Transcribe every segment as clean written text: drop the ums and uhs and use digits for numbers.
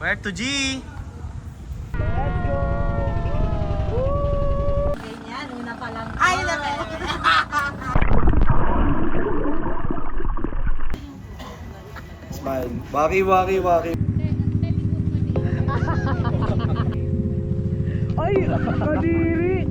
Where to G? Ganyan, una pa lang. Ay, naku. Smile. Waki. Ay, kadiri!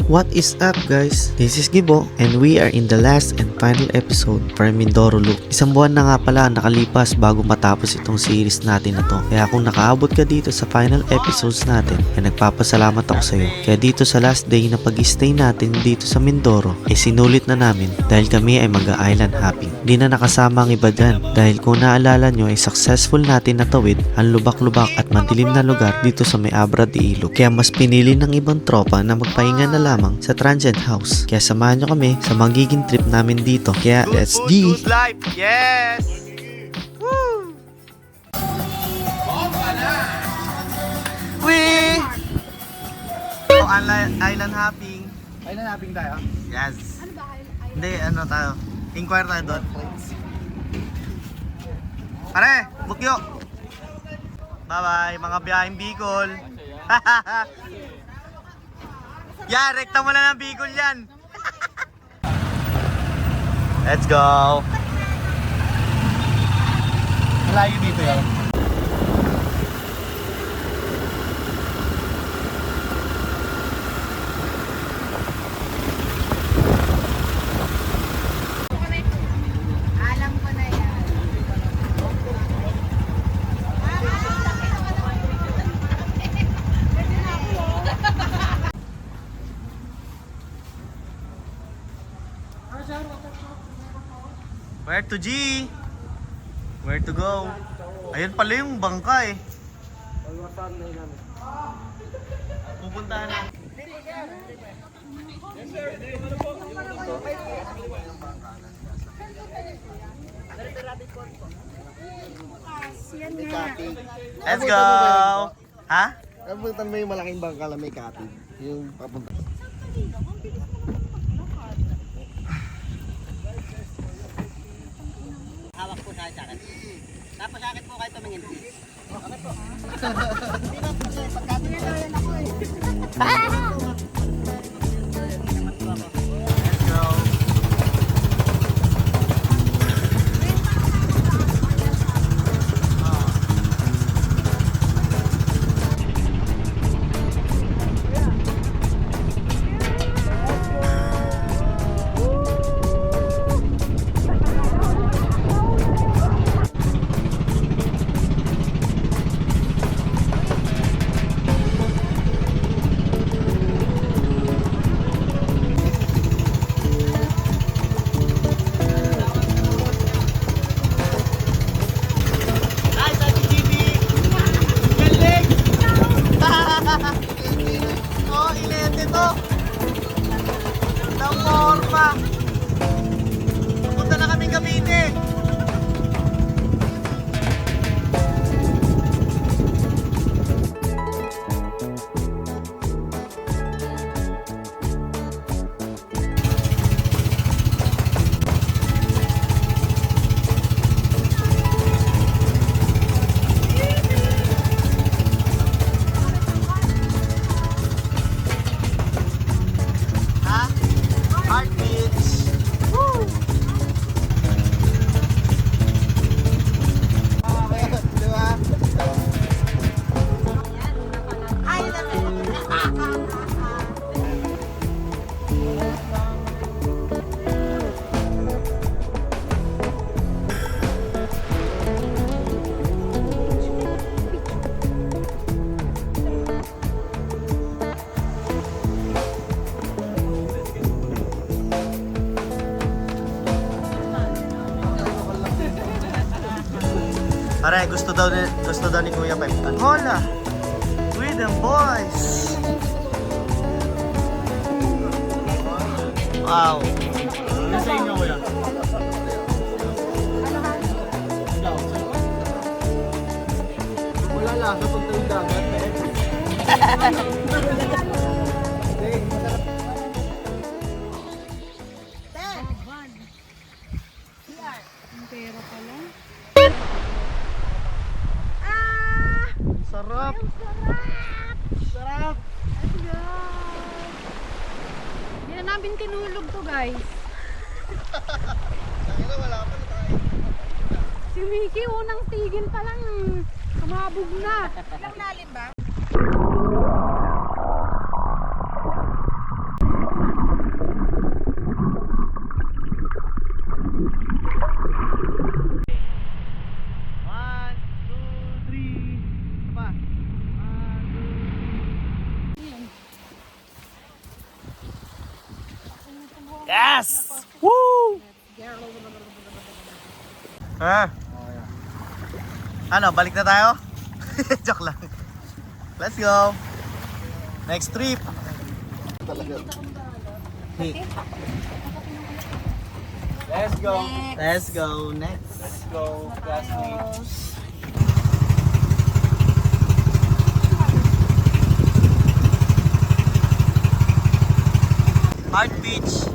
What is up guys? This is Gibo and we are in the last and final episode for Mindoro Loop. Isang buwan na nga pala nakalipas bago matapos itong series natin na to. Kaya kung nakaabot ka dito sa final episodes natin, ay nagpapasalamat ako sa iyo. Kaya dito sa last day na pag-stay natin dito sa Mindoro, ay sinulit na namin dahil kami ay mag-island hopping. Di na nakasama ang iba dyan dahil kung naalala nyo ay successful natin natawid ang lubak-lubak at madilim na lugar dito sa May Abra de Ilog. Kaya mas pinili ng ibang tropa na magpahinga na lamang sa transient house. Kaya samahan nyo kami sa magiging trip namin dito. Kaya let's G! Good life! Yes! Woo! Wee! Oh, island hopping. Island hopping tayo? Yes. Hindi, ano tayo? Inquire tayo doon. Pare, bukyo! Bye-bye, mga biyaheng Bicol. Yeah, rekta mo na ng Bicol yan. Let's go. Malayo dito yun. Alam ko na yan. Where to G? Where to go? Ayun pala yung bangka eh. Pupuntahan na. Let's go! Ha? Napuntan mo yung malaking bangka na may katid. Yung papunta. Hawak po sa akin. Tapos sakit po kayo tumingin. Okay po. Hindi ba po siya pagkatid ko? Let's go! Oh, inete to. Ng forma. Punta na kaming Cavite. Heartbeats. Woo! Diba? Ay, naku. Pare, gusto daw ni Kuya Pep. Hola! With them boys! Wow! Ano sa inyo kuya? Wala lang, kapag tayo dagat. namin tinulog to, guys. Wala pa na tayo. Si Mickey, unang tigil pa lang. Kumabog na. Ilang lalim ba? One, two, three. Isa pa. Yes! Woo! Ano, balik na tayo? Joke lang. Let's go. Next trip. Let's go. Let's go. Next. Let's go. Classmates. Heart Beach.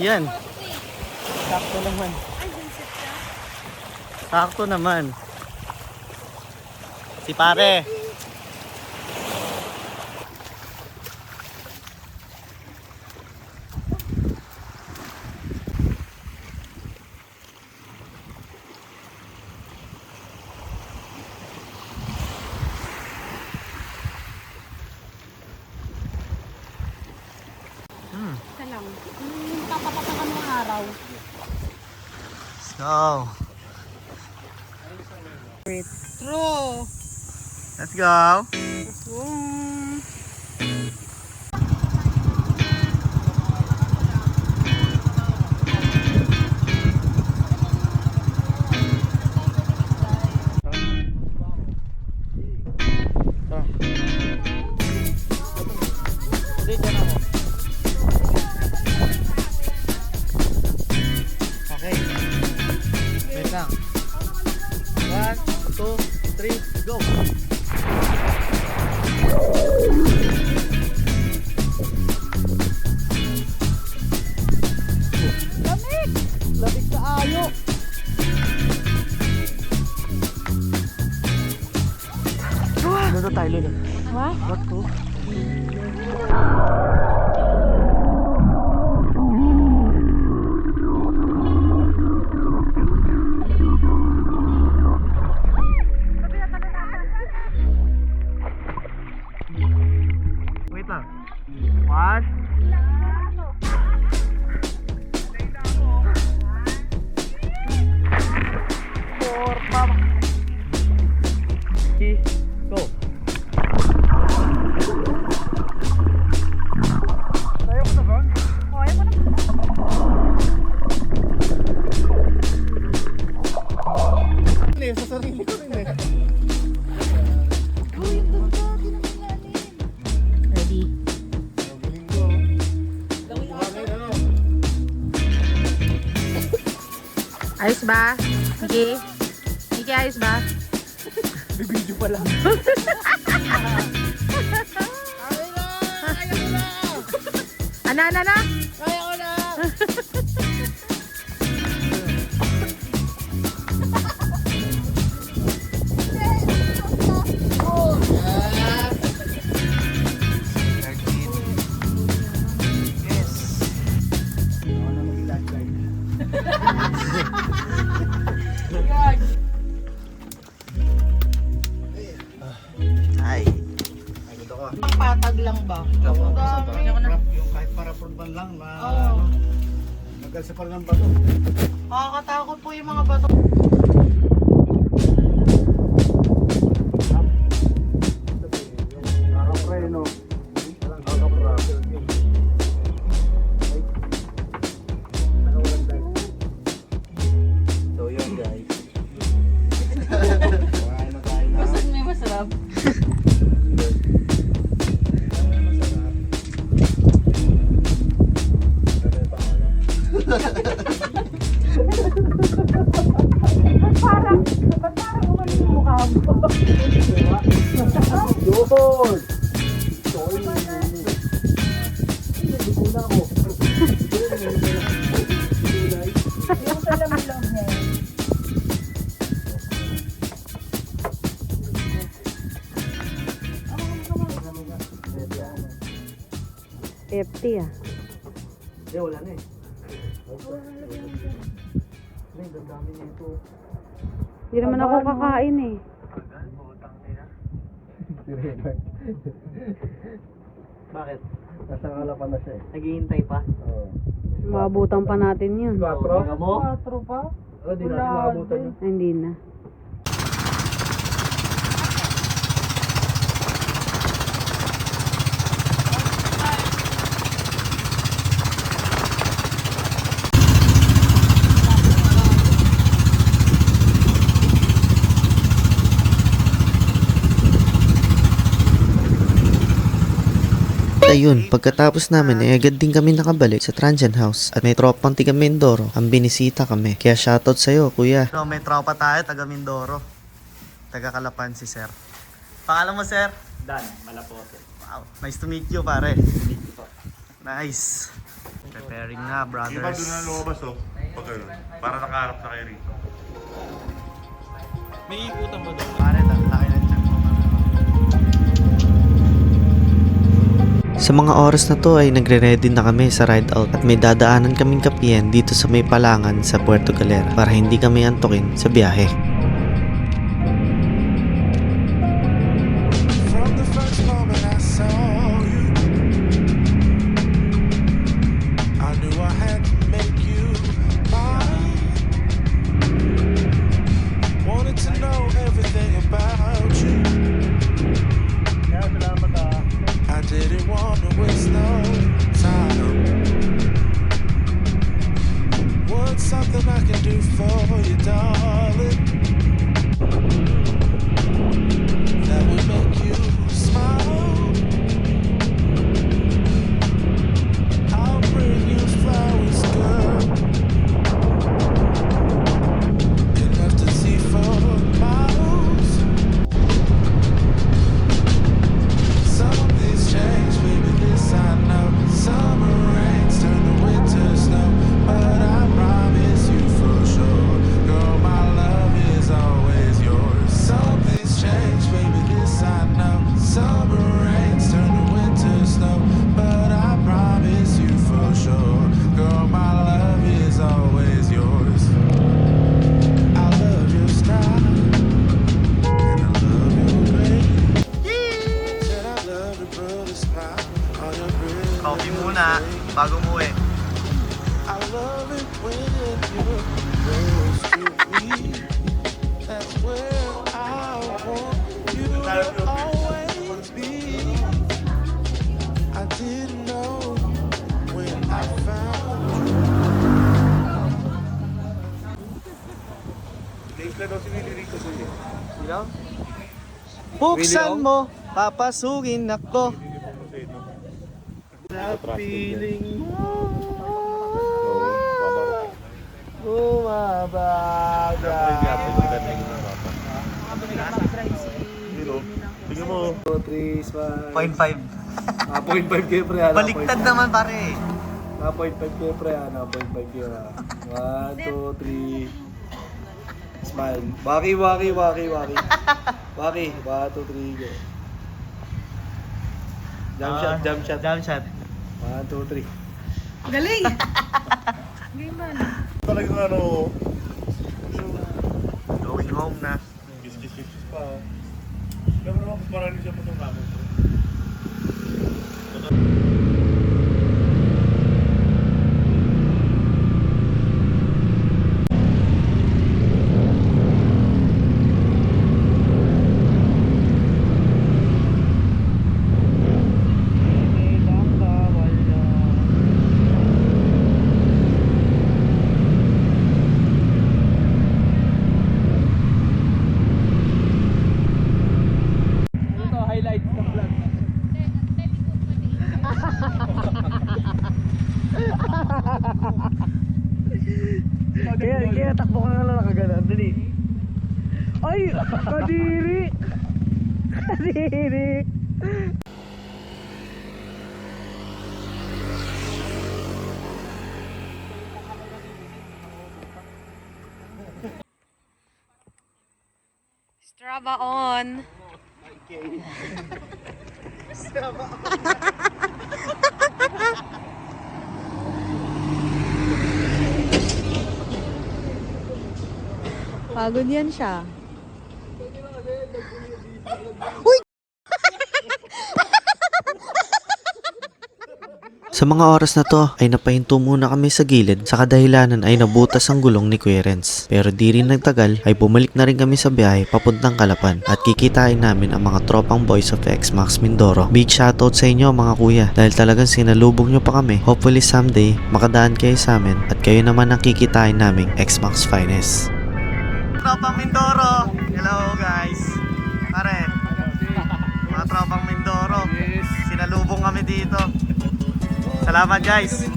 Yan. Sakto naman. Sakto naman. Si pare. Isa lang. Papapatakan ng araw. Let's go. True. Let's go. Okay. Wait lang. 1, 2, 3, go! Lamig! Lamig ka ayo! Lolo tayo, lolo. What? What to? Wait lang. 1. Four, mama. Okay, go. Tayo ko na ba? Oh, ayaw mo na. Sa sarili ko rin eh. Uy, yung doon ka. Kinamalalim. Ready? Galing ko. Bakit ano? Ayos ba? Mickey? Mickey, ayos ba? Bibidyo pa lang. Ana? Kaya ko na. Ay. Ay, gusto ko. Patag lang ba? Yung kahit para purban lang, magal sa parang ng bato. Nakakatakot po yung mga bato. Yung preno. Walang preno. So yun guys. Kumain na tayo na. Saan may masarap? Ba't parang umaling yung mukha mo? Yun! Yung salam-lam niya. FT ah. Eh, wala na eh. Ay, dami nito. Hindi naman ako kakain eh. Bakit? Nasa kalapan na siya eh. Naghihintay pa? Oo. Maabutan pa natin yun. 4? Tingnan mo? 4 pa? Di natin maabutan yun. Ay, hindi na. Ayun, pagkatapos namin ay agad din kami nakabalik sa Transient House at may tropang tiga Mindoro ang binisita kami. Kaya shoutout sa'yo, kuya. So, may tropa tayo, taga Mindoro. Taga Calapan si Sir. Pangalan mo, Sir? Dan, Malapote. Wow, nice to meet you, pare. Nice. Preparing na, brothers. Iba doon na lumabas oh. Pag ano, para nakaharap na kayo rito. Pare, laki ng tiyan mo. Sa mga oras na to ay nagre-ready na kami sa ride out at may dadaanan kaming kapiyan dito sa may palangan sa Puerto Galera para hindi kami antukin sa biyahe. From the first moment I saw you, I knew I had to make you mine. Wanted to know everything about you. I didn't want to waste no time. What's something I can do for you, darling? That would make you smile. I'll bring you flowers, girl. Enough to see for miles. Something's changed, baby, this I know. Summer rains turn to winter snow, but I promise you for sure, girl, my love is always yours. Something's changed, baby, this I know. Summer rains turn to winter snow, but I promise you for sure, girl, my love is always yours. I love your style, and I love your grace. Said I love to put a smile on your pretty Coffee muna, bago umuwi. I love it when you're close to me. That's where I want you to always be. I didn't know when I found you. Late na daw si Willie rito po eh. Buksan mo, papasukin ako. Sa feeling Bumabaga. Tingnan mo. 3, 0.5. 0.5 kayo pre. Baliktad naman, pare. 0.5 kayo pre. 0.5 kayo. 1, 2, 3. Smile. Waki. Waki. 1, 2, 3 go. Jump shot. Jump shot. 1, 2, 3. Galing! Game man. Talagang ano, Going home na. kiss pa. Alam mo naman, marami siya po itong camera. Kaya takbo ka nga lang nakaganan. Dali. Ay! Kadiri! Kadiri! Strava on. Pagod yan siya. Sa mga oras na to ay napahinto muna kami sa gilid sa kadahilanan ay nabutas ang gulong ni Kuya Renz. Pero di rin nagtagal ay bumalik na rin kami sa biyahe papuntang Calapan at kikitain namin ang mga tropang boys of X-Max Mindoro. Big shoutout sa inyo mga kuya dahil talagang sinalubong nyo pa kami. Hopefully someday makadaan kayo sa amin at kayo naman ang kikitain naming X-Max Finest. Tropang Mindoro! Hello guys! Pare, mga tropang Mindoro. Sinalubong kami dito. Salamat guys!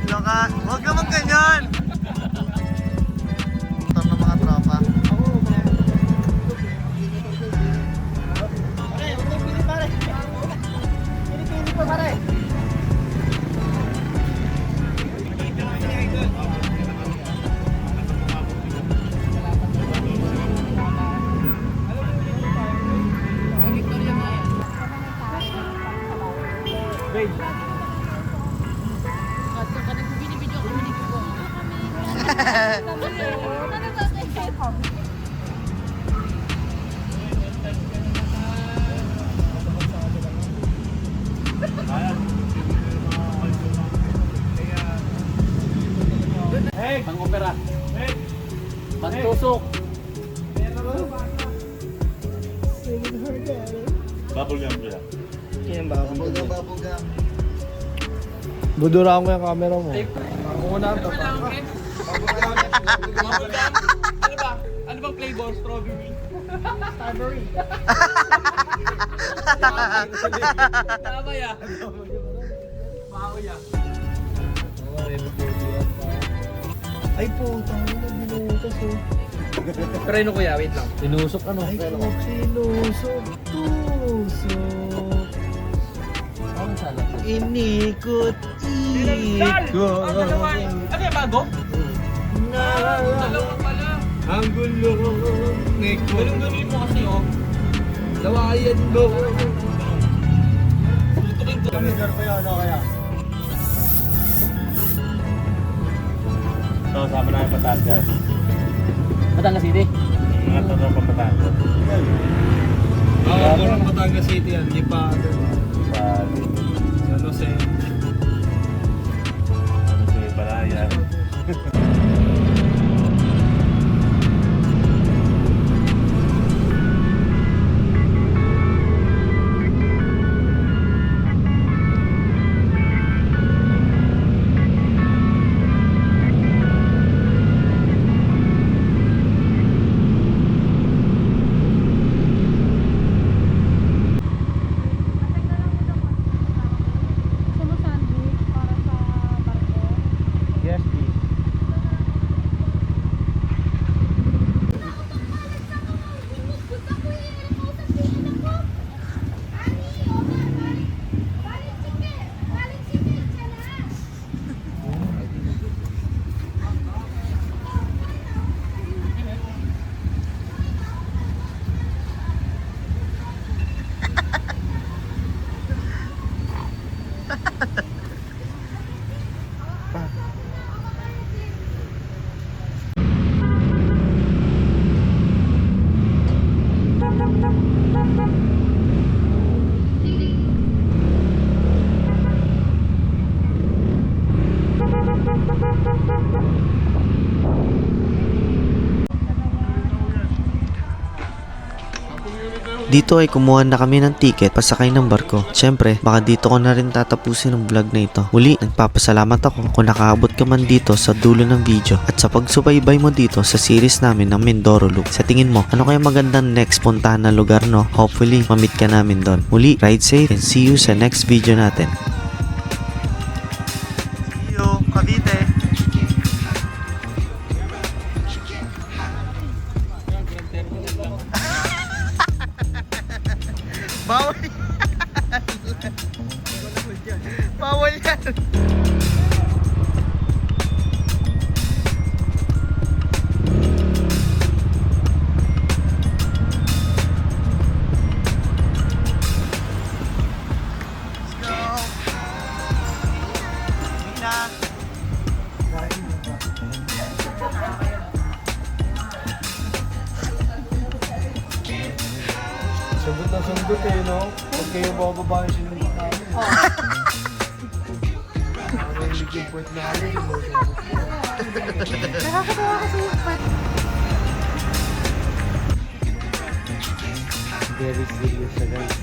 Loka, huwag naman ganyan! Motor ng mga tropa. Pili pa pare. Pang-opera. Pang-tusok. Bubble gum sila. Yan ba? Buduraan ko yung camera mo. Ako muna ang tapa. Ano bang flavor? Strawberry. Tama ya. Baho ya. Ay po, tayo na binutas oh. Pero yun kuya, wait lang. Sinusok ano? Ay po, sinusok. Tusok. Ano sala? Inikot. Ano yung bago? Dalawa pala. Ang gulo. Galong-galong mo kasi oh. Lawayan mo. Tutukin ko. So, sama na yung Batangas. Batangas City. Mga totoo pa Batangas. Ako po ng Batangas City yan. Di pa Bali. San Jose. Ano siya Palayan. Gusto mo sandwich para sa barko? Yes, please. Dito ay kumuha na kami ng ticket pasakay ng barko. Siyempre, baka dito ko na rin tatapusin ang vlog na ito. Muli, nagpapasalamat ako kung nakaabot ka man dito sa dulo ng video at sa pagsubaybay mo dito sa series namin ng Mindoro Loop. Sa tingin mo, ano kaya magandang next puntahan na lugar no? Hopefully, mamit ka namin doon. Muli, ride safe and see you sa next video natin. See you! Sundot na sundot eh, no? Huwag kayo bababa yung sinunod namin. Ang yung point namin. Nakakatawa kasi yung part. Very serious na guys.